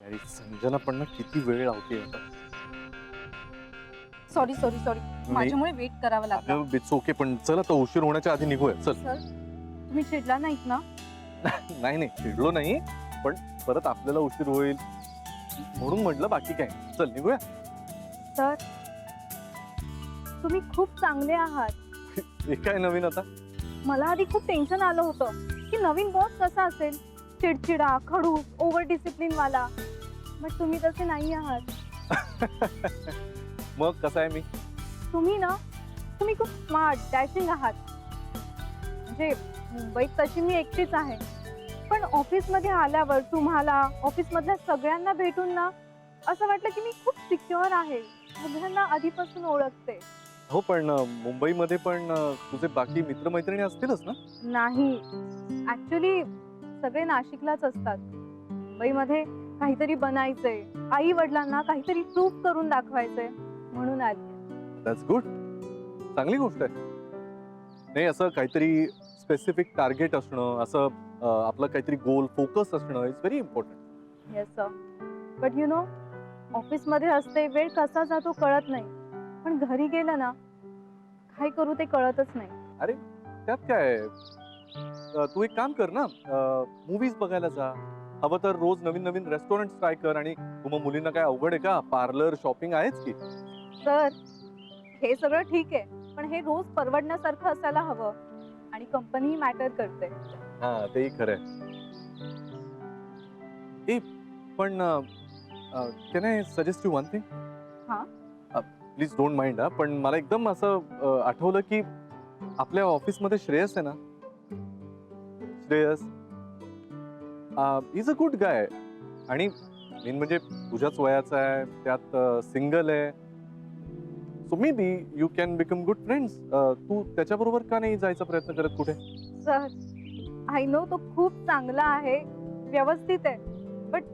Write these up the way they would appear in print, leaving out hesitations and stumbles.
अरे संजना पण ना किती वेळ लावते आता. सॉरी सॉरी सॉरी माझ्यामुळे वेट करावं लागलं. इट्स ओके, पण चल आता उशीर होण्याच्या आधी निघूया चल. सर तुम्ही चिडला नाहीत ना? नाही नाही चिडलो नाही, पण परत आपल्याला उशीर होईल म्हणून म्हटलं, बाकी काय. चल निघूया. सर तुम्ही खूप चांगले आहात. हे काय नवीन आता? मला आधी खूप टेन्शन आलं होतं की नवीन बॉस कसा असेल, चिडचिडा, खडूस, ओव्हर डिसिप्लिन वाला. बट तुम्ही तसे नाही आहात. मग कसं आहे मी? तुम्ही खूप स्मार्ट, डॅशिंग आहात. म्हणजे मुंबईत तशी मी एकटीच आहे, पण ऑफिसमध्ये आल्यावर तुम्हाला ऑफिसमधल्या सगळ्यांना भेटून ना असं वाटलं की मी खूप सिक्युअर आहे, सगळ्यांना आधीपासून ओळखते. हो, पण मुंबईमध्ये पण तुझे बाकी मित्रमैत्रिणी असतीलच ना? नाही, ऍक्च्युली सगळे नाशिकलाच असतात. मुंबईमध्ये काहीतरी बनायचंय, आई वडिलांना काहीतरी प्रूफ करून दाखवायचंय म्हणून आली. That's good. चांगली गोष्ट आहे. नाही, असं काहीतरी स्पेसिफिक टार्गेट असणं, असं आपलं काहीतरी गोल, फोकस असणं is very important. Yes sir, but you know ऑफिसमध्ये असते, वेळ कसा जातो कळत नाही, पण घरी गेलं ना काय करू ते कळतच नाही. अरे त्यात काय आहे? तू एक काम कर ना, मूवीज बघायला जा. हवं तर रोज नवीन नवीन रेस्टॉरंट ट्राय कर. आणि मग मुलींना काय अवघड आहे का? पार्लर, शॉपिंग आहेच की. सर हे सगळं ठीक आहे, पण हे रोज परवडण्यासारखं असायला हवं आणि कंपनी मॅटर करते. हा, तेही खरं आहे. ए, पण can I suggest you one thing? हा? Please don't mind. पण मला एकदम असं आठवलं की आपल्या ऑफिसमध्ये श्रेयस आहे ना, Shreyas is a good guy. आणि मेन म्हणजे तुझ्याच वयाचा आहे, त्यात सिंगल आहे. So maybe you can become good friends. तू त्याच्याबरोबर का नाही जायचा प्रयत्न करत कुठे? सर आय नो तो खूप चांगला आहे, व्यवस्थित आहे, बट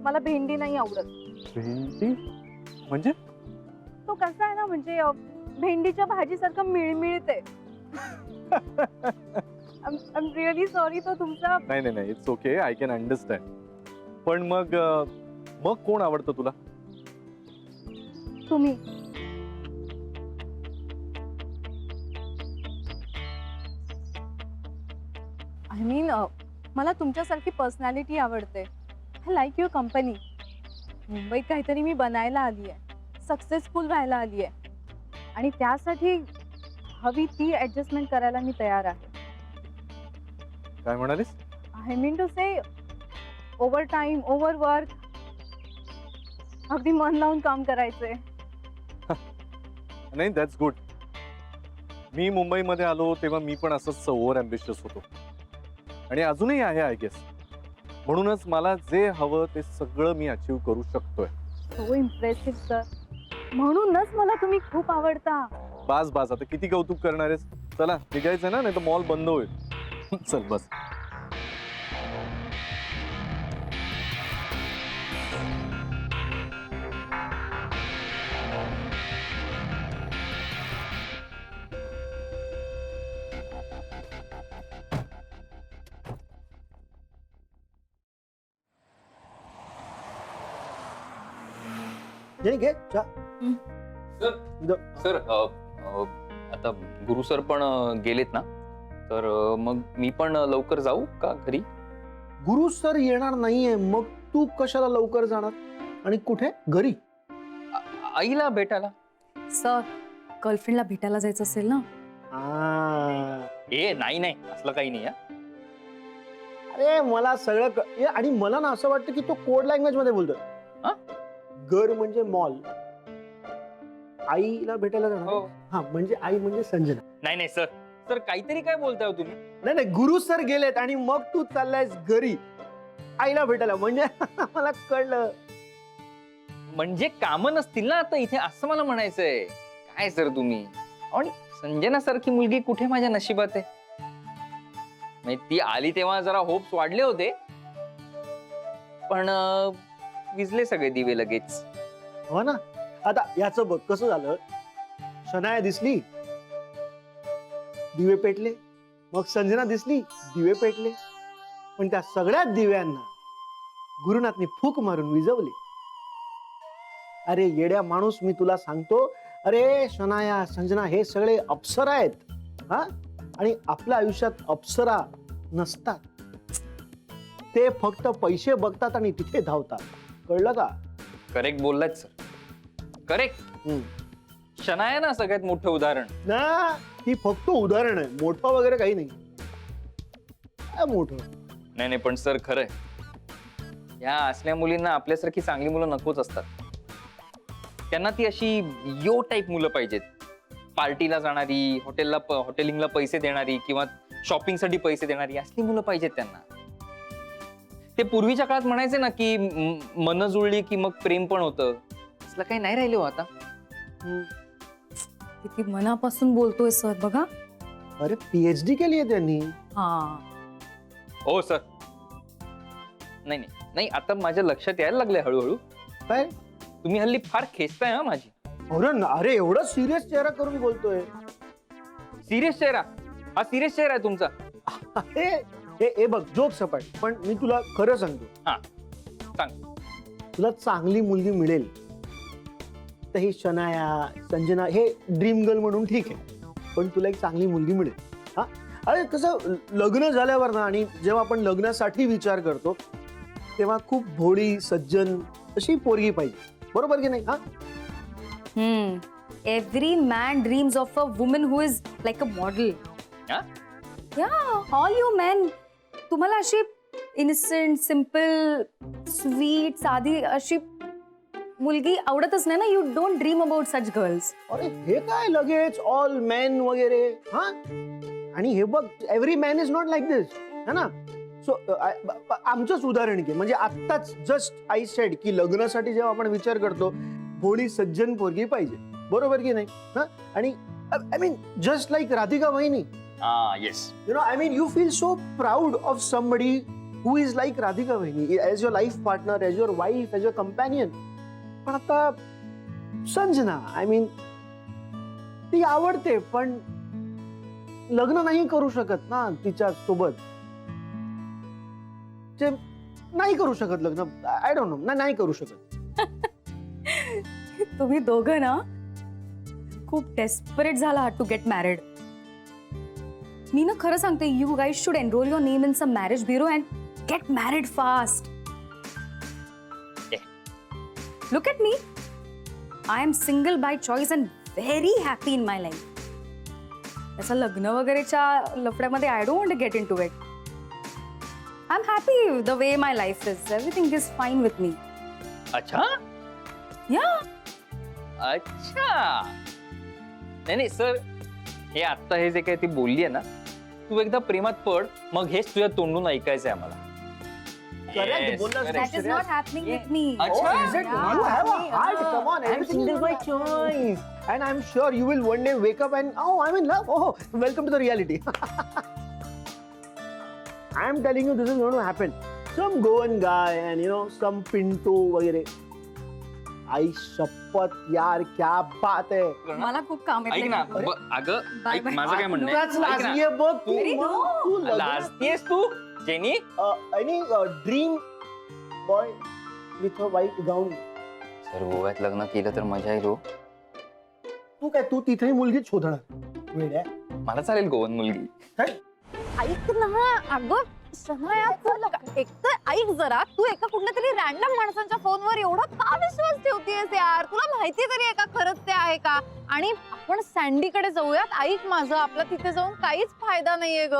मला भेंडी नाही आवडत. भेंडी म्हणजे? तो कसा आहे ना, म्हणजे भेंडीच्या भाजीसारखं मिळमिळते. I am really sorry. तो तुमचा नाही नाही नाही, it's okay, I can understand. पण मग मग कोण आवडतं तुला? तुम्ही. आय मीन मला तुमच्यासारखी पर्सनॅलिटी आवडते. I like your company. मुंबईत काहीतरी मी बनायला आली आहे, सक्सेसफुल व्हायला आली आहे, आणि त्यासाठी हवी ती ऍडजस्टमेंट करायला मी तयार आहे. काय म्हणालीस? I mean to say over time, over work, अगदी मन लावून काम करायचंय. नाही, दॅट्स गुड. मी मुंबईमध्ये आलो तेव्हा मी पण असंच ओव्हर अम्बिशियस होतो, आणि अजूनही आहे आय गेस. म्हणूनच मला जे हवं ते सगळं मी अचीव्ह करू शकतोय. So impressive sir. म्हणूनच मला तुम्ही खूप आवडता. बास बास, आता किती कौतुक करणार आहेस? चला निघायचं ना, नाही तर मॉल बंद होईल. चल बस. घे घे चहा. सर द- सर आता गुरु सर पण गेलेत ना, तर मग मी पण लवकर जाऊ का घरी? गुरु सर येणार नाहीये, मग तू कशाला लवकर जाणार? आणि कुठे? घरी? आईला भेटायला. सर गर्लफ्रेंडला भेटायला जायचं असेल ना? ए नाही नाही, असलं काही नाही. अरे मला सगळं आणि मला ना असं वाटतं की तो कोड लँग्वेज मध्ये बोलतोय. हा? घर म्हणजे मॉल, आईला भेटायला जाणार. हो. हा, म्हणजे आई म्हणजे संजना. नाही नाही सर, सर काहीतरी काय बोलताय हो तुम्ही? नाही नाही, गुरु सर गेलेत आणि मग तू चाललायस घरी आईला भेटायला, म्हणजे मला कळलं. म्हणजे कामं नसतील ना आता इथे, असं मला म्हणायचंय. काय सर तुम्ही? आणि संजना सारखी मुलगी कुठे माझ्या नशिबात आहे? म्हणजे ती आली तेव्हा जरा होप्स वाढले होते, पण विजले सगळे दिवे लगेच. हो ना. आता याचं बघ कसं झालं. शनाया दिसली, दिवे पेटले. मग संजना दिसली, दिवे पेटले. पण त्या सगळ्या दिव्यांना गुरुनाथनी फूक मारून विजवली. अरे येड्या माणूस, मी तुला सांगतो, अरे शनाया संजना हे सगळे अप्सरा आहेत हा. आणि आपल्या आयुष्यात अप्सरा नसतात. ते फक्त पैसे बघतात आणि तिथे धावतात. कळलं का? करेक्ट बोललात सर, करेक्ट. शनाया ना सगळ्यात मोठं उदाहरण. ना ती फक्त उदाहरण आहे, मोठं वगैरे काही नाही. काय मोठं? नाही नाही, पण सर खरंय, या असल्या मुलींना आपल्यासारखी चांगली मुलं नकोच असतात. त्यांना ती अशी यो टाईप मुलं पाहिजेत. पार्टीला जाणारी, हॉटेलिंगला पैसे देणारी किंवा शॉपिंगसाठी पैसे देणारी असली मुलं पाहिजेत त्यांना. ते पूर्वीच्या काळात म्हणायचे ना की मन जुळली की मग प्रेम पण होतं. असलं काही नाही राहिले हो आता. किती मनापासून बोलतोय सर बघा. अरे पीएचडी केली आहे त्यांनी. हा हो सर. नाही नाही नाही, आता माझ्या लक्षात यायला लागले हळूहळू. काय? तुम्ही हल्ली फार खेचताय हा माझी. अरे एवढा सिरियस चेहरा करून बोलतोय. सिरियस चेहरा? हा सिरियस चेहरा आहे तुमचा. हे हे बघ, जोक सपाट, पण मी तुला खरं सांगतो. हा सांग. तुला चांगली मुलगी मिळेल तर ही शनाया संजना हे ड्रीम गर्ल म्हणून ठीक आहे, पण तुला एक चांगली मुलगी मिळेल हा. अरे कसं लग्न झाल्यावर ना, आणि जेव्हा आपण लग्नासाठी विचार करतो तेव्हा खूप भोळी सज्जन अशी पोरगी पाहिजे. बरोबर की नाही? हा. Every man dreams of a woman who is like a model. हा? या ऑल यू मॅन, तुम्हाला अशी इनसेंट, सिम्पल, स्वीट, साधी अशी मुलगी आवडतच नाही ना. You don't dream about such girls. अरे हे काय लगेच ऑल मॅन वगैरे हा. आणि हे बघ, every man is not like this है ना. सो आमचंच उदाहरण घे. म्हणजे आत्ताच जस्ट आय सेड की लग्नासाठी जेव्हा आपण विचार करतो भोळी सज्जन पोरगी पाहिजे. बरोबर की नाही? हा. आणि I mean just like Radhika वहिनी. Yes. You know, I mean, you feel so proud of somebody who is like Radhika Vahini, as your life partner, as your wife, as your companion. पण आता संजना, I mean, ती आवडते पण लग्न नाही करू शकत ना तिच्या सोबत. ते नाही करू शकत लग्न. आय डोंट नो, नाही करू शकत. तुम्ही दोघं ना खूप डेस्परेट झाला आहात टू गेट मॅरिड. मी ना खरं सांगते, you guys should enroll your name in some marriage bureau and get married fast. Look at me, I am single by choice and very happy in my life. त्याचं लग्न वगैरेच्या लफड्यामध्ये I don't get into it. I am happy the way my life is. Everything is fine with me. अच्छा. या अच्छा. नाही नाही sir, हे आता हे जे काही ती बोलली आहे ना, तू एकदा प्रेमात पड, मग हेच तुझ्या तोंडून ऐकायचंय आम्हाला. Correct, Yes, बोललास correct. that is not happening with me. अच्छा. Oh, is it? You have a heart. Come on, I'm everything is single by choice. And I'm sure you will one day wake up and I'm in love. Oh, welcome to the reality. I'm telling you, this is going to happen. Some Goan guy and some Pinto वगैरे. आई शपथ यार, क्या बात है. मला खूप काम आहे. ऐक ना, अगं Bye, ऐक, bye. माझं काय म्हणणं तुलाच आहे, ऐक ना. लाजलीये बघ तू. अरे no. तू लग्न- लाजतेस तू जेनी? आणि dream boy with a white gown. Sir गोव्यात लग्न केलं तर मजा येईल हो. तू तिथे मुलगी शोधणार वेड्या. मला चालेल गोवन मुलगी. ऐक ना, अगं शनाया, एक तर ऐक जरा. तू एका कुठल्या तरी रॅन्डम माणसांच्या फोनवर एवढा का विश्वास ठेवतेस यार? तुला माहिती तरी आहे का खरंच ते आहे का? आणि आपण सँडीकडे जाऊयात. ऐक माझं, आपला तिथे जाऊन काहीच फायदा नाहीये ग.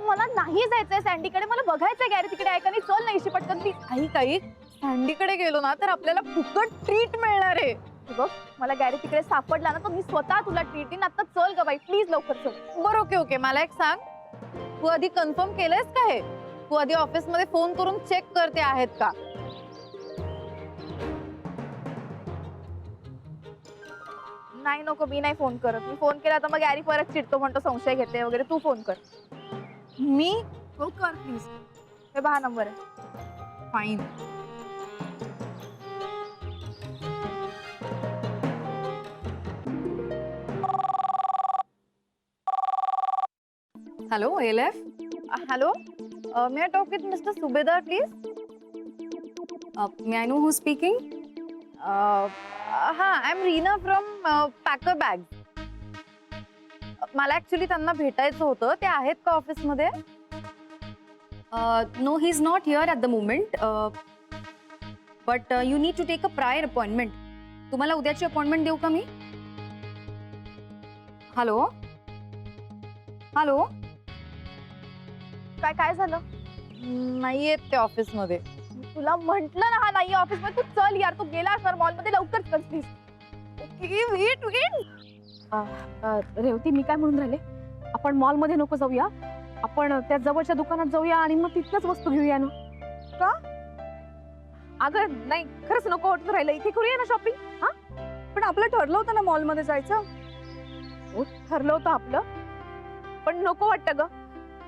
मला नाही जायचंय सँडीकडे. मला बघायचंय गॅरी तिकडे आहे का नाही. चल नाही पटकन. ती ऐक, सँडीकडे गेलो ना तर आपल्याला फुकट ट्रीट मिळणार आहे. बघ, मला गॅरी तिकडे सापडला ना तर मी स्वतः तुला ट्रीट देईन. आता चल ग बाई, प्लीज लवकर चल. बरं, ओके ओके. मला एक सांग, तू आधी कन्फर्म केलंयस का हे? तू आधी ऑफिस मध्ये फोन करून चेक करते आहेत का? नाही नको, मी नाही फोन करत. मी फोन केला तर मग गॅरी परत चिडतो, म्हणतो संशय घेते वगैरे. तू फोन कर. मी हो कर प्लीज. हे पहा नंबर आहे. Fine. Hello L F. Hello, may I talk with mister Subhedar please? May I know who speaking? हा I am Reena from packer bag. मला ऍक्च्युली त्यांना भेटायचं होतं. ते आहेत का ऑफिसमध्ये? No he is not here at the moment, but you need to take a prior appointment. तुम्हाला उद्याची अपॉइंटमेंट देऊ का मी? Hello hello. काय काय झालं? नाही येत ते ऑफिसमध्ये. तुला म्हंटल ना हा नाही ऑफिसमध्ये. तू चल यार, तू गेला असणार मॉलमध्ये. लवकर चल please. Okay wait wait. Revati, मी काय म्हणून राहिले, आपण मॉलमध्ये नको जाऊया. आपण त्या जवळच्या दुकानात जाऊया आणि मग तिथनच वस्तू घेऊया ना. का? अगं नाही, खरंच नको वाटत राहिलं. इथे करूया ना शॉपिंग. हा पण आपलं ठरलं होतं ना मॉलमध्ये जायचं. हो ठरलं होतं आपलं, पण नको वाटतं ग.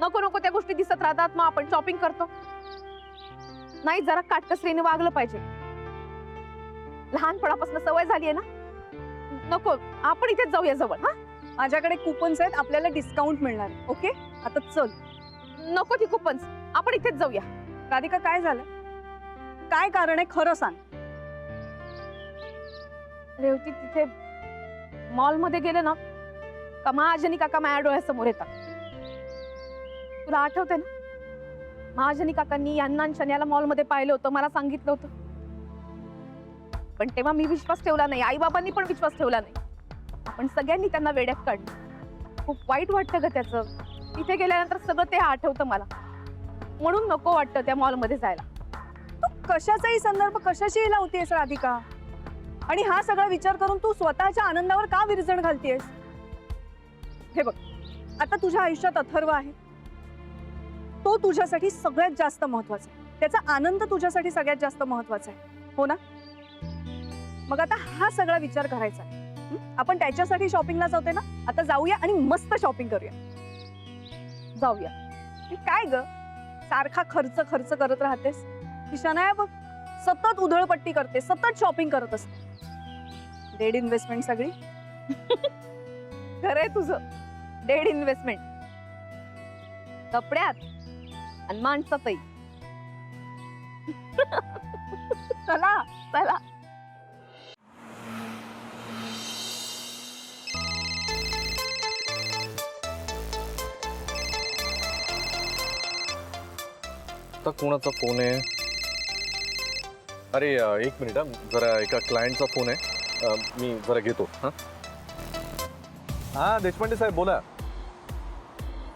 नको नको त्या गोष्टी दिसत राहतात, मग आपण शॉपिंग करतो. नाही, जरा काटकसरीने वागलं पाहिजे. लहानपणापासून सवय झाली आहे ना. नको, आपण इथेच जाऊया जवळ. हा माझ्याकडे कुपन्स आहेत, आपल्याला डिस्काउंट मिळणार. ओके, आता चल. नको ती कुपन्स, आपण इथेच जाऊया. राधिका, काय झालं? काय कारण आहे खरं सांग. रेवती, तिथे मॉलमध्ये गेले ना का महाजनी काका माझ्या डोळ्यासमोर येतात. तुला आठवते ना, महाजनी काकांनी यांना आणि शन्याला मॉलमध्ये पाहिलं होतं, मला सांगितलं होतं. पण तेव्हा मी विश्वास ठेवला नाही, आई बाबांनी पण विश्वास ठेवला नाही. आपण सगळ्यांनी त्यांना वेड्यात काढलं. खूप वाईट वाटतं ग त्याचं. तिथे गेल्यानंतर सगळं ते आठवतं मला. म्हणून नको वाटतं त्या मॉलमध्ये जायला. तू कशाचाही संदर्भ कशाशी लावतेस राधिका? आणि हा सगळा विचार करून तू स्वतःच्या आनंदावर का विरजण घालतेस? हे बघ, आता तुझ्या आयुष्यात अथर्व आहे. तो तुझ्यासाठी सगळ्यात जास्त महत्वाचा आहे. त्याचा आनंद तुझ्यासाठी सगळ्यात जास्त महत्वाचा आहे, हो ना? मग आता हा सगळा विचार करायचा आहे. आपण त्याच्यासाठी शॉपिंगला जातोय ना, आता जाऊया आणि मस्त शॉपिंग करूया. जाऊया. काय ग, सारखा खर्च खर्च करत राहतेस? ती शनाया बघ, सतत उधळपट्टी करते, सतत शॉपिंग करत असते. डेड इन्व्हेस्टमेंट सगळी. खरंय तुझं, डेड इन्व्हेस्टमेंट. कपड्यात आणि माणसातही. चला चला. आता कोणाचा फोन आहे? अरे एक मिनिट हा, जरा एका क्लायंटचा फोन आहे. मी जरा घेतो. हां हां, देशपांडे साहेब बोला.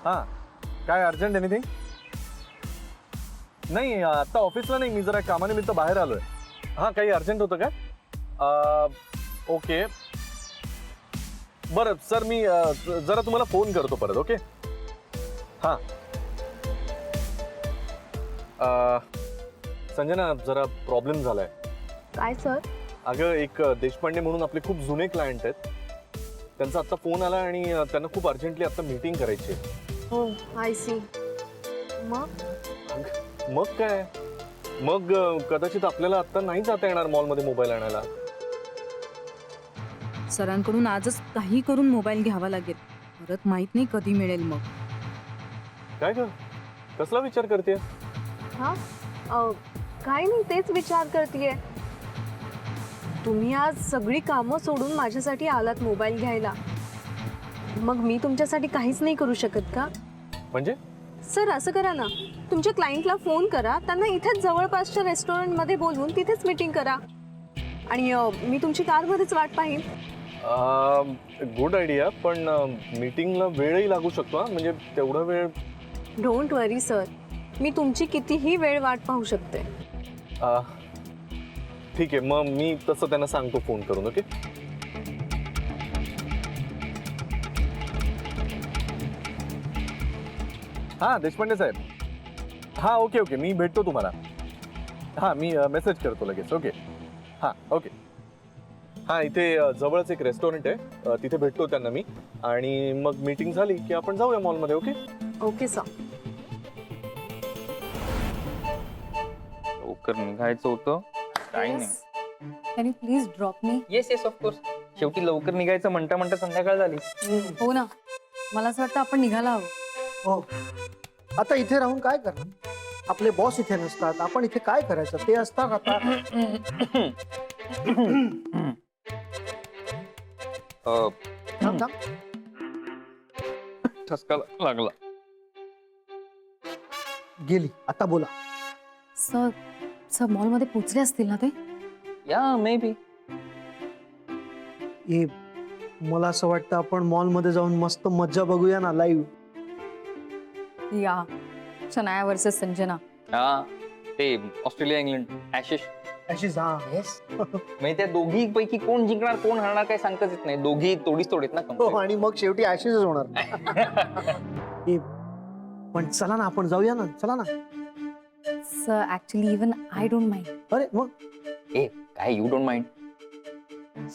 हां, काय अर्जंट एनिथिंग? नाही, आत्ता ऑफिसला नाही, मी जरा कामानिमित्त बाहेर आलोय. हां, काही अर्जंट होतं का? ओके बरं सर, मी जरा तुम्हाला फोन करतो परत. ओके हां. संजना, जरा प्रॉब्लेम झालाय. काय सर? अगं, एक देशपांडे म्हणून आपले खूप जुने क्लायंट आहेत. त्यांचा आत्ता फोन आला आणि त्यांना खूप अर्जंटली आता मीटिंग करायची आहे. हो, आय सी. मग काय, मग कदाचित आपल्याला आता नाही जाता येणार मॉलमध्ये मोबाईल आणायला. सरांकडून आजच काही करून मोबाईल घ्यावा लागेल. परत माहित नाही कधी मिळेल. मग काय ग, कसला विचार करते? हा, काय नाही, तेच विचार करतेय. तुम्ही आज सगळी कामं सोडून माझ्यासाठी आलात मोबाईल घ्यायला. मग मी तुमच्यासाठी काहीच नाही करू शकत का? म्हणजे? सर, असं करा ना, तुमच्या क्लायंटला फोन करा, त्यांना इथेच जवळपासच्या रेस्टॉरंटमध्ये बोलवून तिथेच मीटिंग करा आणि मी तुमची कारमध्येच वाट पाहीन. गुड आयडिया, पण मीटिंगला वेळही लागू शकतो. म्हणजे तेवढा वेळ. डोंट वरी सर, मी तुमची कितीही वेळ वाट पाहू शकते. ठीक आहे, मग मी तसं त्यांना सांगतो फोन करून. ओके. हां देशपांडे साहेब, हां ओके ओके, मी भेटतो तुम्हाला. हां, मी मेसेज करतो लगेच. ओके हां ओके. हां, इथे जवळच एक रेस्टॉरंट आहे, तिथे भेटतो त्यांना मी. आणि मग मीटिंग झाली की आपण जाऊया मॉलमध्ये. Okay okay sir. लवकर निघायचं होतं, काही नाही. Can you please drop me? Yes yes of course. शेवटी लवकर निघायचं म्हणता म्हणता संध्याकाळ झाली. हो ना, मला असं वाटतं आपण निघायला हवं. हो, आता इथे राहून काय करणार? आपले बॉस इथे नसतात, आपण इथे काय करायचं, ते असतात आता. थांब, थांब. ठसका लागला. गेली. आता बोला. सर सर मॉलमध्ये पोचले असतील ना ते? या मे बी. हे मला असं वाटतं आपण मॉलमध्ये जाऊन मस्त मज्जा बघूया ना लाईव्ह. या शनाया वर्सेस संजना. हा ते ऑस्ट्रेलिया इंग्लंड ऍशेस. अशीच हा. म्हणजे त्या दोघी पैकी कोण जिंकणार कोण हरणार काही सांगताच येत नाही. दोघी तोडीच तोडीत ना हो, complete. आणि मग शेवटी ऍशेसच होणार. हे, पण चला ना आपण जाऊया ना, चला ना. Sir actually even I don't mind. अरे मग ए काय यू डोंट माइंड.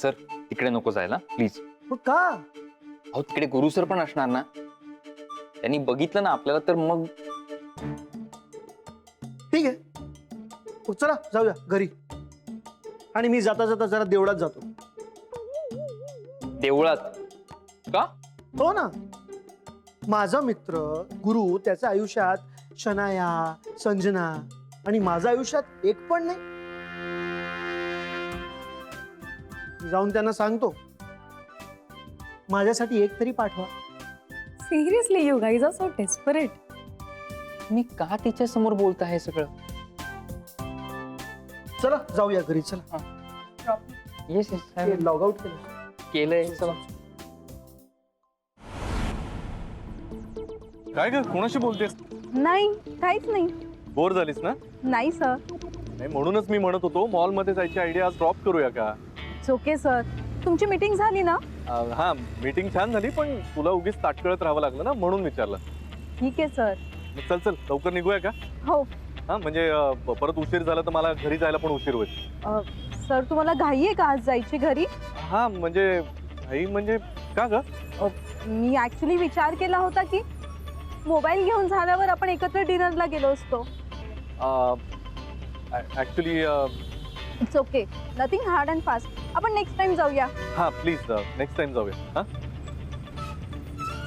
सर तिकडे नको जायला प्लीज. मग का? अहो तिकडे गुरु सर पण असणार ना. त्यांनी बघितलं ना आपल्याला तर मग. ठीक आहे, मग चला जाऊया घरी. आणि मी जाता जाता जरा देवळात जातो. देवळात का? हो ना, माझा मित्र गुरु, त्याच्या आयुष्यात शनाया, संजना आणि माझ्या आयुष्यात एक पण नाही. जाऊन त्यांना सांगतो माझ्यासाठी एक तरी पाठवा. Seriously you guys are so desperate. मी का तिच्या समोर बोलत आहे सगळं. चला जाऊया घरी. चला. येस येस लॉग आउट केलं. केलंय. चला. काय ग, कोणाशी बोलतेस? नाही, काहीच नाही. बोर झालीस ना? नाही सर. नाही, म्हणूनच मी म्हणत होतो मॉलमध्ये जायची आयडिया आज ड्रॉप करूया का? Okay sir. तुमची मीटिंग झाली ना? हा, मीटिंग छान झाली, पण तुला उगीच ताटकळत राहावं लागलं ना, म्हणून विचारलं. ठीक आहे सर. मग चल चल लवकर निघूया का? हो. हा म्हणजे परत उशीर झाला तर मला घरी जायला पण उशीर होईल. सर तुम्हाला घाई आहे का आज जायची घरी? हा म्हणजे घाई म्हणजे का ग? मी ऍक्च्युली विचार केला होता की मोबाईल घेऊन झाल्यावर आपण एकत्र डिनरला गेलो असतो. Actually it's okay. Nothing hard and fast. आपण नेक्स्ट टाइम जाऊया. हा प्लीज नेक्स्ट टाइम जाऊया. हा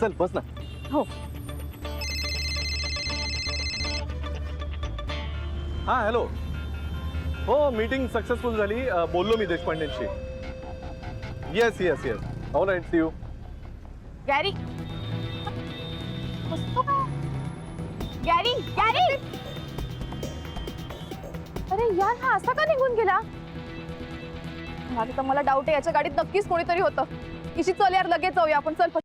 चल बस ना. हो. हा हॅलो. हो मीटिंग सक्सेसफुल झाली. बोललो मी देशपांडेंशी. Yes yes yes. All right, see you. Gary. Gary Gary. अरे यार, हा असा का निघून गेला? आता तर मला डाऊट आहे याच्या गाडीत नक्कीच कोणीतरी होतं. इशी चल यार, लगेच जाऊया आपण. चल.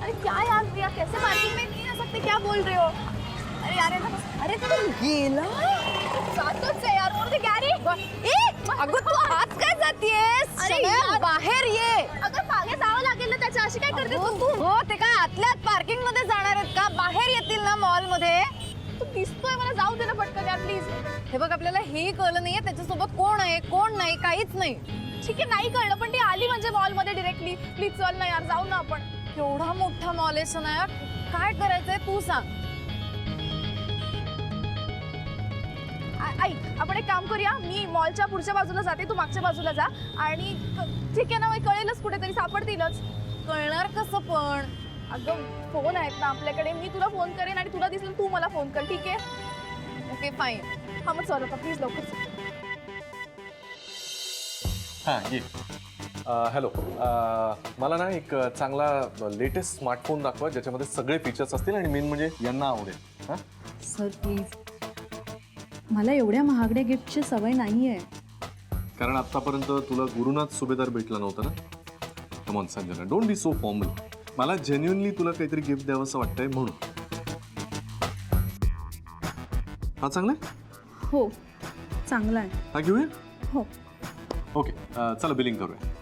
अरे क्या यार प्रिया, कैसे पार्किंग में नहीं आ सकते? क्या बोल रहे हो? अरे यार अरे तुम गेला जातोच आहे यार. और ते गॅरी. अगं तू हात काय जातीयेस? अरे यार बाहेर ये. अगं मागे जावं लागेल ना त्याच्या. अशी काय करते तू? हो, ते काय आतल्यात पार्किंग मध्ये जाणार आहेत का? बाहेर येतील ना मॉल मध्ये. तू दिसतोय, मला जाऊ दे ना पटकन यार प्लीज. हे बघ, आपल्याला हे कळलं नाहीये त्याच्यासोबत कोण आहे कोण नाही, काहीच नाही. ठीक आहे, नाही कळलं, पण ती आली म्हणजे मॉल मध्ये डिरेक्टली. प्लीज चल ना यार, जाऊ ना आपण. केवढा मोठा मॉल आहे ना यार. काय करायचंय तू सांग. ऐक, आपण एक काम करूया. मी मॉलच्या पुढच्या बाजूला जाते, तू मागच्या बाजूला जा. आणि ठीक आहे ना, कळेलच कुठेतरी, सापडतीलच. कळणार कसं पण? अगं फोन आहेत ना आपल्याकडे. मी तुला फोन करेन आणि तुला दिसेल तू मला फोन कर. ठीक आहे? Okay fine. हा मग चल आता प्लीज लवकर. हां ये. हॅलो. मला ना एक चांगला लेटेस्ट स्मार्टफोन दाखवा ज्याच्यामध्ये सगळे फीचर्स असतील आणि मेन म्हणजे यांना आवडेल. हां सर प्लीज, मला एवढ्या महागड्या गिफ्टची सवय नाही आहे. कारण आतापर्यंत तुला गुरुनाथ सुभेदार भेटला नव्हता ना. Come on Sanjana, don't be so formal. मला जेन्युइनली तुला काहीतरी गिफ्ट द्यावं असं वाटतंय म्हणून. हा चांगला आहे? हो, चांगला आहे. हा घेऊया. हो. ओके चला बिलिंग करूया.